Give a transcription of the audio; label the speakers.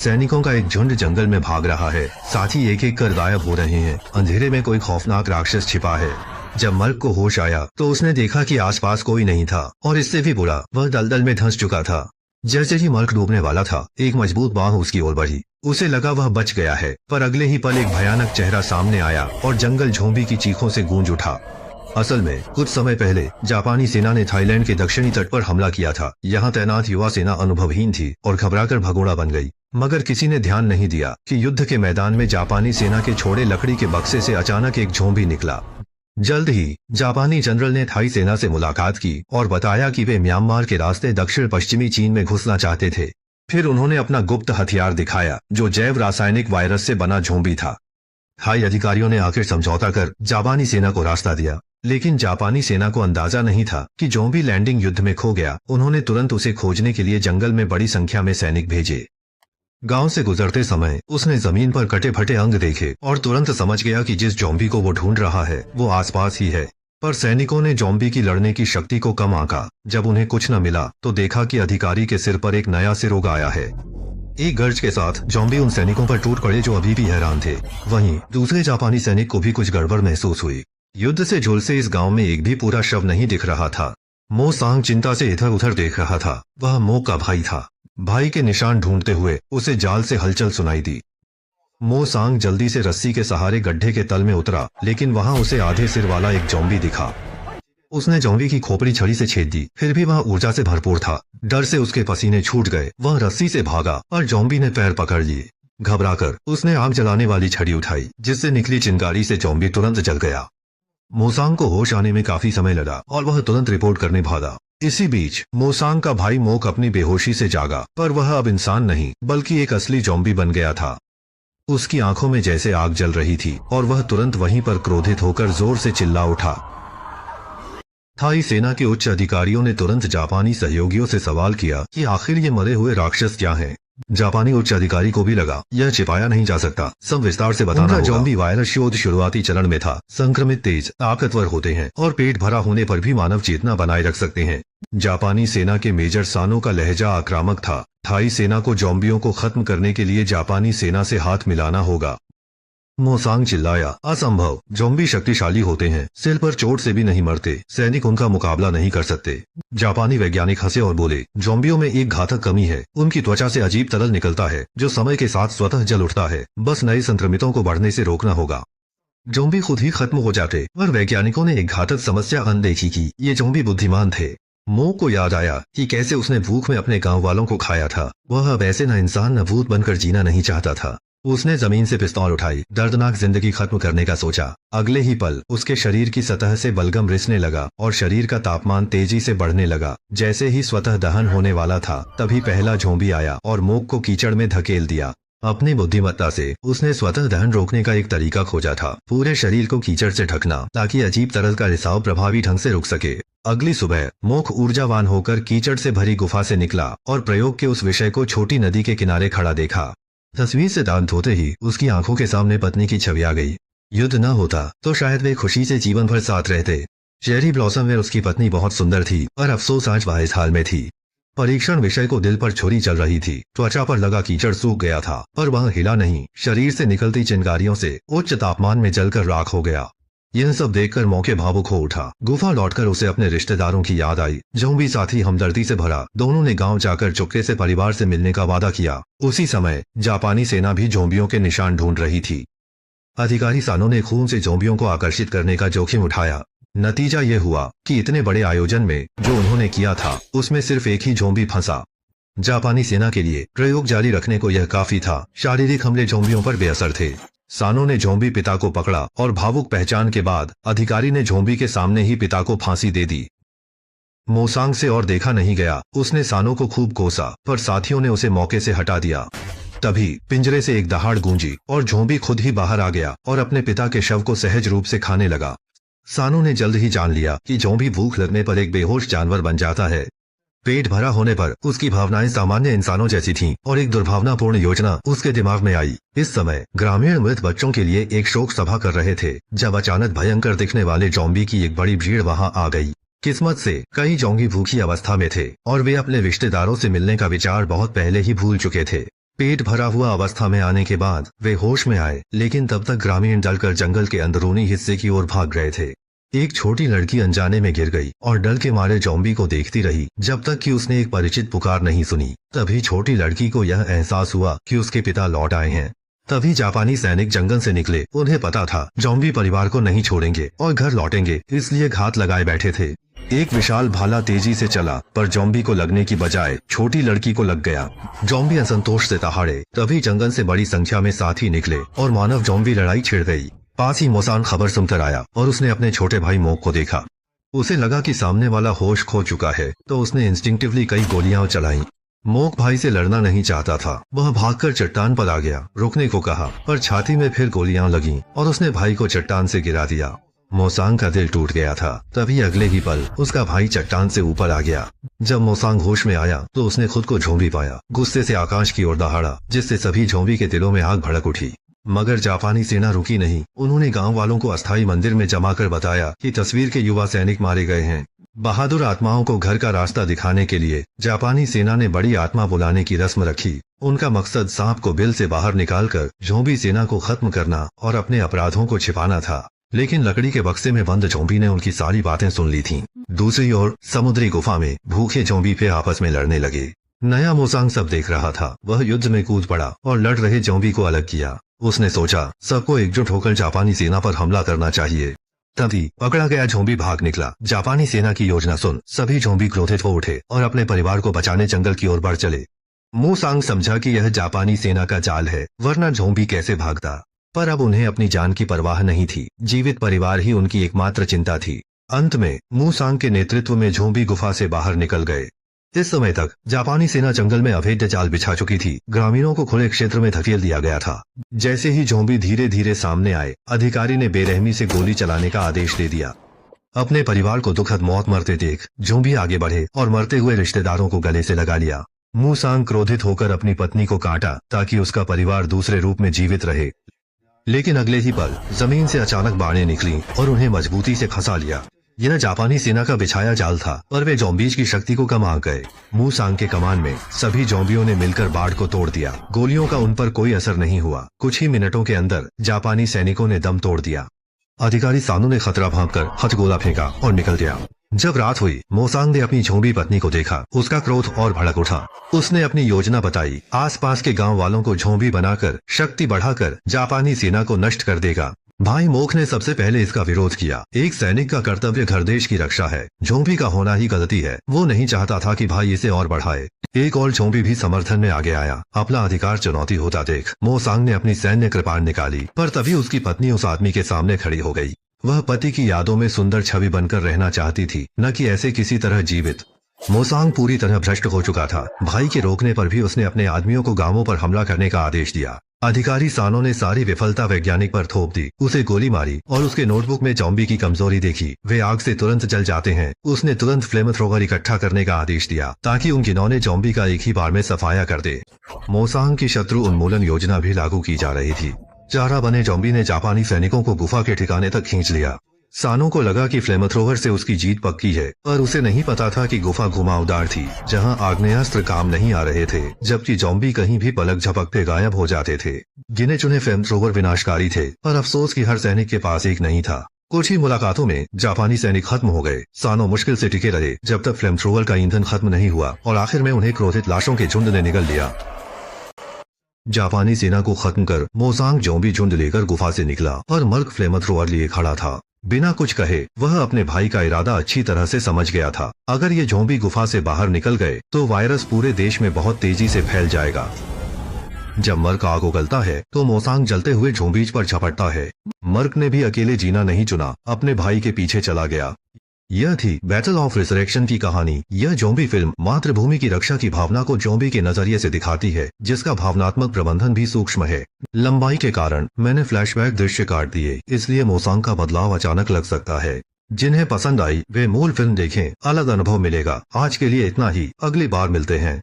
Speaker 1: सैनिकों का एक झुंड जंगल में भाग रहा है, साथ ही एक एक कर गायब हो रहे हैं। अंधेरे में कोई खौफनाक राक्षस छिपा है। जब मर्क को होश आया तो उसने देखा कि आसपास कोई नहीं था और इससे भी बुरा, वह दलदल में धंस चुका था। जैसे ही मर्क डूबने वाला था, एक मजबूत बांह उसकी ओर बढ़ी। उसे लगा वह बच गया है, पर अगले ही पल एक भयानक चेहरा सामने आया और जंगल झोंबी की चीखों से गूंज उठा। असल में कुछ समय पहले जापानी सेना ने थाईलैंड के दक्षिणी तट पर हमला किया था। यहाँ तैनात युवा सेना अनुभवहीन थी और घबराकर भगोड़ा बन गई। मगर किसी ने ध्यान नहीं दिया कि युद्ध के मैदान में जापानी सेना के छोड़े लकड़ी के बक्से से अचानक एक झोंबी निकला। जल्द ही जापानी जनरल ने थाई सेना से मुलाकात की और बताया कि वे म्यांमार के रास्ते दक्षिण पश्चिमी चीन में घुसना चाहते थे। फिर उन्होंने अपना गुप्त हथियार दिखाया, जो जैव रासायनिक वायरस से बना झोंबी था। थाई अधिकारियों ने आखिर समझौता कर जापानी सेना को रास्ता दिया, लेकिन जापानी सेना को अंदाजा नहीं था कि ज़ॉम्बी लैंडिंग युद्ध में खो गया। उन्होंने तुरंत उसे खोजने के लिए जंगल में बड़ी संख्या में सैनिक भेजे। गांव से गुजरते समय उसने जमीन पर कटे फटे अंग देखे और तुरंत समझ गया कि जिस ज़ॉम्बी को वो ढूंढ रहा है वो आसपास ही है। पर सैनिकों ने ज़ॉम्बी की लड़ने की शक्ति को कम आंका। जब उन्हें कुछ न मिला तो देखा कि अधिकारी के सिर पर एक नया सिर उग आया है। एक गर्ज के साथ ज़ॉम्बी उन सैनिकों पर टूट पड़े जो अभी भी हैरान थे। वहीं दूसरे जापानी सैनिक को भी कुछ गड़बड़ महसूस हुई। युद्ध से झुलसे इस गांव में एक भी पूरा शव नहीं दिख रहा था। मो सांग चिंता से इधर उधर देख रहा था। वह मो का भाई था। भाई के निशान ढूंढते हुए उसे जाल से हलचल सुनाई दी। मो सांग जल्दी से रस्सी के सहारे गड्ढे के तल में उतरा, लेकिन वहां उसे आधे सिर वाला एक ज़ॉम्बी दिखा। उसने ज़ॉम्बी की खोपड़ी छड़ी से छेद दी। फिर भी वह ऊर्जा से भरपूर था। डर से उसके पसीने छूट गए। वह रस्सी से भागा और ज़ॉम्बी ने पैर पकड़ लिए। घबराकर उसने आग जलाने वाली छड़ी उठाई, जिससे निकली चिंगारी से ज़ॉम्बी तुरंत जल गया। मोसांग को होश आने में काफी समय लगा और वह तुरंत रिपोर्ट करने भागा। इसी बीच मोसांग का भाई मोक अपनी बेहोशी से जागा, पर वह अब इंसान नहीं बल्कि एक असली ज़ॉम्बी बन गया था। उसकी आंखों में जैसे आग जल रही थी और वह तुरंत वहीं पर क्रोधित होकर जोर से चिल्ला उठा। थाई सेना के उच्च अधिकारियों ने तुरंत जापानी सहयोगियों से सवाल किया कि आखिर ये मरे हुए राक्षस क्या हैं। जापानी उच्च अधिकारी को भी लगा यह छिपाया नहीं जा सकता, सब विस्तार से बताना होगा। ज़ॉम्बी वायरस शोध शुरुआती चरण में था। संक्रमित तेज ताकतवर होते हैं और पेट भरा होने पर भी मानव चेतना बनाए रख सकते हैं। जापानी सेना के मेजर सानो का लहजा आक्रामक था। थाई सेना को ज़ॉम्बियों को खत्म करने के लिए जापानी सेना से हाथ मिलाना होगा। मोसांग चिल्लाया, असंभव, ज़ॉम्बी शक्तिशाली होते हैं, सिर पर चोट से भी नहीं मरते, सैनिक उनका मुकाबला नहीं कर सकते। जापानी वैज्ञानिक हंसे और बोले, ज़ॉम्बियों में एक घातक कमी है, उनकी त्वचा से अजीब तरल निकलता है जो समय के साथ स्वतः जल उठता है। बस नए संक्रमितों को बढ़ने से रोकना होगा। ज़ॉम्बी खुद ही खत्म हो जाते, पर वैज्ञानिकों ने एक घातक समस्या अनदेखी की। ये ज़ॉम्बी बुद्धिमान थे। मो को याद आया कि कैसे उसने भूख में अपने गाँव वालों को खाया था। वह अब ऐसे न इंसान न भूत बनकर जीना नहीं चाहता था। उसने जमीन से पिस्तौल उठाई, दर्दनाक जिंदगी खत्म करने का सोचा। अगले ही पल उसके शरीर की सतह से बलगम रिसने लगा और शरीर का तापमान तेजी से बढ़ने लगा। जैसे ही स्वतः दहन होने वाला था, तभी पहला ज़ॉम्बी आया और मोक को कीचड़ में धकेल दिया। अपनी बुद्धिमत्ता से उसने स्वतः दहन रोकने का एक तरीका खोजा था, पूरे शरीर को कीचड़ से ढकना, ताकि अजीब तरल का रिसाव प्रभावी ढंग से रुक सके। अगली सुबह मोक ऊर्जावान होकर कीचड़ से भरी गुफा से निकला और प्रयोग के उस विषय को छोटी नदी के किनारे खड़ा देखा। तस्वीर से दांत धोते ही उसकी आंखों के सामने पत्नी की छवि आ गई। युद्ध न होता तो शायद वे खुशी से जीवन भर साथ रहते। चेरी ब्लॉसम में उसकी पत्नी बहुत सुंदर थी, पर अफसोस आज वह इस हाल में थी। परीक्षण विषय को दिल पर छुरी चल रही थी। त्वचा पर लगा कीचड़ सूख गया था, पर वह हिला नहीं। शरीर से निकलती चिंगारियों से उच्च तापमान में जलकर राख हो गया। यह सब देखकर मौके भावुक हो उठा। गुफा लौटकर उसे अपने रिश्तेदारों की याद आई। ज़ॉम्बी साथी हमदर्दी से भरा। दोनों ने गांव जाकर चुपके से परिवार से मिलने का वादा किया। उसी समय जापानी सेना भी ज़ॉम्बियों के निशान ढूंढ रही थी। अधिकारी सानो ने खून से ज़ॉम्बियों को आकर्षित करने का जोखिम उठाया। नतीजा यह हुआ कि इतने बड़े आयोजन में जो उन्होंने किया था, उसमें सिर्फ एक ही ज़ॉम्बी फंसा। जापानी सेना के लिए प्रयोग जारी रखने को यह काफी था। शारीरिक हमले ज़ॉम्बियों पर बेअसर थे। सानो ने ज़ॉम्बी पिता को पकड़ा और भावुक पहचान के बाद अधिकारी ने ज़ॉम्बी के सामने ही पिता को फांसी दे दी। मोसांग से और देखा नहीं गया। उसने सानो को खूब कोसा, पर साथियों ने उसे मौके से हटा दिया। तभी पिंजरे से एक दहाड़ गूंजी और ज़ॉम्बी खुद ही बाहर आ गया और अपने पिता के शव को सहज रूप से खाने लगा। सानो ने जल्द ही जान लिया कि ज़ॉम्बी भूख लगने पर एक बेहोश जानवर बन जाता है। पेट भरा होने पर उसकी भावनाएं सामान्य इंसानों जैसी थीं और एक दुर्भावनापूर्ण योजना उसके दिमाग में आई। इस समय ग्रामीण मृत बच्चों के लिए एक शोक सभा कर रहे थे, जब अचानक भयंकर दिखने वाले ज़ॉम्बी की एक बड़ी भीड़ वहां आ गई। किस्मत से कई ज़ॉम्बी भूखी अवस्था में थे और वे अपने रिश्तेदारों से मिलने का विचार बहुत पहले ही भूल चुके थे। पेट भरा हुआ अवस्था में आने के बाद वे होश में आए, लेकिन तब तक ग्रामीण डलकर जंगल के अंदरूनी हिस्से की ओर भाग गए थे। एक छोटी लड़की अनजाने में गिर गई और डर के मारे ज़ॉम्बी को देखती रही जब तक कि उसने एक परिचित पुकार नहीं सुनी। तभी छोटी लड़की को यह एहसास हुआ कि उसके पिता लौट आए हैं। तभी जापानी सैनिक जंगल से निकले। उन्हें पता था ज़ॉम्बी परिवार को नहीं छोड़ेंगे और घर लौटेंगे, इसलिए घात लगाए बैठे थे। एक विशाल भाला तेजी से चला, पर ज़ॉम्बी को लगने की बजाय छोटी लड़की को लग गया। ज़ॉम्बी असंतोष से दहाड़े। तभी जंगल से बड़ी संख्या में साथी निकले और मानव ज़ॉम्बी लड़ाई छिड़ गई। पास ही मोसान खबर सुनकर आया और उसने अपने छोटे भाई मोक को देखा। उसे लगा कि सामने वाला होश खो चुका है, तो उसने इंस्टिंक्टिवली कई गोलियां चलाई। मोक भाई से लड़ना नहीं चाहता था। वह भागकर चट्टान पर आ गया, रुकने को कहा, पर छाती में फिर गोलियां लगीं और उसने भाई को चट्टान से गिरा दिया। मोसांग का दिल टूट गया था। तभी अगले ही पल उसका भाई चट्टान से ऊपर आ गया। जब मोसांग होश में आया तो उसने खुद को ज़ॉम्बी पाया। गुस्से से आकाश की ओर दहाड़ा, जिससे सभी ज़ॉम्बी के दिलों में आग भड़क उठी। मगर जापानी सेना रुकी नहीं। उन्होंने गांव वालों को अस्थायी मंदिर में जमा कर बताया कि तस्वीर के युवा सैनिक मारे गए हैं। बहादुर आत्माओं को घर का रास्ता दिखाने के लिए जापानी सेना ने बड़ी आत्मा बुलाने की रस्म रखी। उनका मकसद सांप को बिल से बाहर निकालकर ज़ॉम्बी सेना को खत्म करना और अपने अपराधों को छिपाना था। लेकिन लकड़ी के बक्से में बंद ज़ॉम्बी ने उनकी सारी बातें सुन ली थीं। दूसरी ओर समुद्री गुफा में भूखे ज़ॉम्बी फिर आपस में लड़ने लगे। नया मोसांग सब देख रहा था। वह युद्ध में कूद पड़ा और लड़ रहे ज़ॉम्बी को अलग किया। उसने सोचा सबको एकजुट होकर जापानी सेना पर हमला करना चाहिए। तभी पकड़ा गया ज़ॉम्बी भाग निकला। जापानी सेना की योजना सुन सभी ज़ॉम्बी क्रोधित हो उठे और अपने परिवार को बचाने जंगल की ओर बढ़ चले। मोसांग समझा कि यह जापानी सेना का चाल है, वरना ज़ॉम्बी कैसे भागता। पर अब उन्हें अपनी जान की परवाह नहीं थी। जीवित परिवार ही उनकी एकमात्र चिंता थी। अंत में मोसांग के नेतृत्व में ज़ॉम्बी गुफा से बाहर निकल गए। इस समय तक जापानी सेना जंगल में अभेद्य जाल बिछा चुकी थी। ग्रामीणों को खुले क्षेत्र में धकेल दिया गया था। जैसे ही ज़ॉम्बी धीरे धीरे सामने आए, अधिकारी ने बेरहमी से गोली चलाने का आदेश दे दिया। अपने परिवार को दुखद मौत मरते देख ज़ॉम्बी आगे बढ़े और मरते हुए रिश्तेदारों को गले से लगा लिया। मोसांग क्रोधित होकर अपनी पत्नी को काटा ताकि उसका परिवार दूसरे रूप में जीवित रहे। लेकिन अगले ही पल जमीन से अचानक बाढ़ें निकली और उन्हें मजबूती से खसा लिया। यह जापानी सेना का बिछाया जाल था, पर वे ज़ॉम्बीज की शक्ति को कम आ गए। मोसांग के कमान में सभी ज़ॉम्बियों ने मिलकर बाढ़ को तोड़ दिया। गोलियों का उन पर कोई असर नहीं हुआ। कुछ ही मिनटों के अंदर जापानी सैनिकों ने दम तोड़ दिया। अधिकारी सानू ने खतरा भांपकर हथगोला फेंका और निकल गया। जब रात हुई, मोसांग ने अपनी ज़ॉम्बी पत्नी को देखा। उसका क्रोध और भड़क उठा। उसने अपनी योजना बताई। आसपास के गांव वालों को ज़ॉम्बी बनाकर शक्ति बढ़ाकर जापानी सेना को नष्ट कर देगा। भाई मोक ने सबसे पहले इसका विरोध किया। एक सैनिक का कर्तव्य घर देश की रक्षा है, ज़ॉम्बी का होना ही गलती है। वो नहीं चाहता था कि भाई इसे और बढ़ाए। एक और ज़ॉम्बी भी समर्थन में आगे आया। अपना अधिकार चुनौती होता देख मोसांग ने अपनी सैन्य कृपाण निकाली, पर तभी उसकी पत्नी उस आदमी के सामने खड़ी हो गई। वह पति की यादों में सुंदर छवि बनकर रहना चाहती थी, न कि ऐसे किसी तरह जीवित। मोसांग पूरी तरह भ्रष्ट हो चुका था। भाई के रोकने पर भी उसने अपने आदमियों को गांवों पर हमला करने का आदेश दिया। अधिकारी सानो ने सारी विफलता वैज्ञानिक पर थोप दी, उसे गोली मारी और उसके नोटबुक में ज़ॉम्बी की कमजोरी देखी। वे आग से तुरंत जल जाते हैं। उसने तुरंत फ्लेम थ्रोवर इकट्ठा करने का आदेश दिया ताकि उन घिनौने ज़ॉम्बी का एक ही बार में सफाया कर दे। मोसांग की शत्रु उन्मूलन योजना भी लागू की जा रही थी। चारा बने ज़ॉम्बी ने जापानी सैनिकों को गुफा के ठिकाने तक खींच लिया। सानो को लगा कि फ्लेमथ्रोवर से उसकी जीत पक्की है, पर उसे नहीं पता था कि गुफा घुमावदार थी, जहां आग्नेयास्त्र काम नहीं आ रहे थे, जबकि ज़ॉम्बी कहीं भी पलक झपकते गायब हो जाते थे। गिने चुने फ्लेमथ्रोवर विनाशकारी थे, पर अफसोस कि हर सैनिक के पास एक नहीं था। कुछ ही मुलाकातों में जापानी सैनिक खत्म हो गए। सानो मुश्किल से टिके रहे जब तक फ्लेमथ्रोवर का ईंधन खत्म नहीं हुआ और आखिर में उन्हें क्रोधित लाशों के झुंड ने निगल लिया। जापानी सेना को खत्म कर मोसांग ज़ॉम्बी झुंड लेकर गुफा से निकला और मर्क फ्लेमथ्रोवर लिए खड़ा था। बिना कुछ कहे वह अपने भाई का इरादा अच्छी तरह से समझ गया था। अगर ये ज़ॉम्बी गुफा से बाहर निकल गए तो वायरस पूरे देश में बहुत तेजी से फैल जाएगा। जब मर्क आग उगलता है तो मोसांग जलते हुए ज़ॉम्बीज पर झपटता है। मर्क ने भी अकेले जीना नहीं चुना, अपने भाई के पीछे चला गया। यह थी बैटल ऑफ रिसरेक्शन की कहानी। यह ज़ॉम्बी फिल्म मातृभूमि की रक्षा की भावना को ज़ॉम्बी के नजरिए से दिखाती है, जिसका भावनात्मक प्रबंधन भी सूक्ष्म है। लंबाई के कारण मैंने फ्लैशबैक दृश्य काट दिए, इसलिए मोसांग का बदलाव अचानक लग सकता है। जिन्हें पसंद आई वे मूल फिल्म देखें, अलग अनुभव मिलेगा। आज के लिए इतना ही, अगली बार मिलते हैं।